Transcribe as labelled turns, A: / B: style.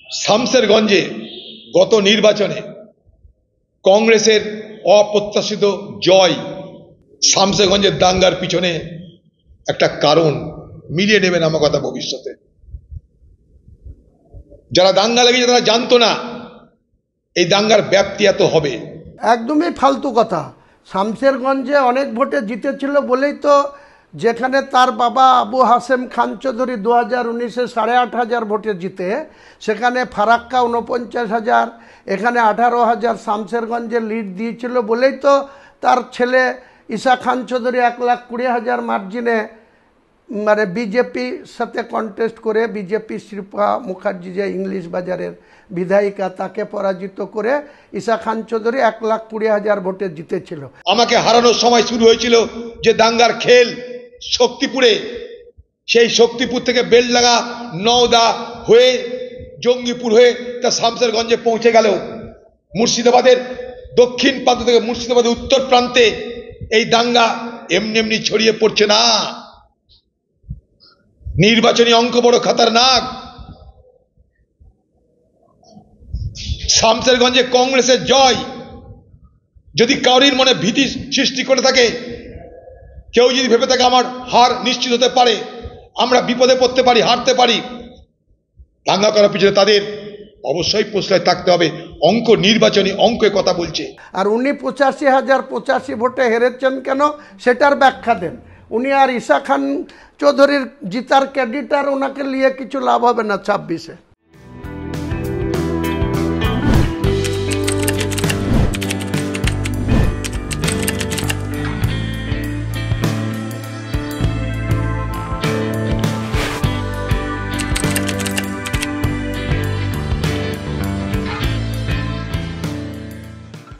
A: শামসেরগঞ্জে গত নির্বাচনে কংগ্রেসের অপ্রত্যাশিত জয় শামসেরগঞ্জের দাঙ্গার পিছনে একটা কারণ। মিলিয়ে নেবেন আমার কথা ভবিষ্যতে। যারা দাঙ্গা লেগেছে তারা জানতো না এই দাঙ্গার ব্যাপ্তি এত হবে।
B: একদমই ফালতু কথা। শামসেরগঞ্জে অনেক ভোটে জিতেছিল বলেই তো যেখানে তার বাবা আবু হাসেম খান চৌধুরী 2019-এ 8,500 ভোটে জিতে, সেখানে ফারাক্কা 49,000, এখানে 18,000 শামসেরগঞ্জে লিড দিয়েছিল বলেই তো তার ছেলে ঈসা খান চৌধুরী 1,20,000 মার্জিনে মানে বিজেপির সাথে কন্টেস্ট করে বিজেপি শিল্পা মুখার্জি যে ইংলিশ বাজারের বিধায়িকা তাকে পরাজিত করে ঈসা খান চৌধুরী 1,20,000 ভোটে জিতেছিল।
A: আমাকে হারানোর সময় শুরু হয়েছিল যে দাঙ্গার খেল শক্তিপুরে, সেই শক্তিপুর থেকে বেলডাঙ্গা নওদা হয়ে জঙ্গিপুর হয়ে তা শামসেরগঞ্জে পৌঁছে গেল। মুর্শিদাবাদের দক্ষিণ প্রান্ত থেকে মুর্শিদাবাদের উত্তর প্রান্তে এই দাঙ্গা এমনি এমনি ছড়িয়ে পড়ছে না। নির্বাচনী অঙ্ক বড় খতরনাক। শামসেরগঞ্জে কংগ্রেসের জয় যদি কারোর মনে ভীতি সৃষ্টি করে থাকে, কেউ যদি ভেবে থাকে আমার হার নিশ্চিত হতে পারে, আমরা বিপদে পড়তে পারি, হারতে পারি, দাঙ্গা করার পিছনে তাদের অবশ্যই প্রশ্রয় থাকতে হবে। অঙ্ক নির্বাচনী অঙ্কের কথা বলছে।
B: আর উনি 85,085 ভোটে হেরেছেন কেন সেটার ব্যাখ্যা দেন। উনি আর ঈসা খান চৌধুরীর জিতার ক্রেডিট আর ওনাকে নিয়ে কিছু লাভ হবে না 26-এ।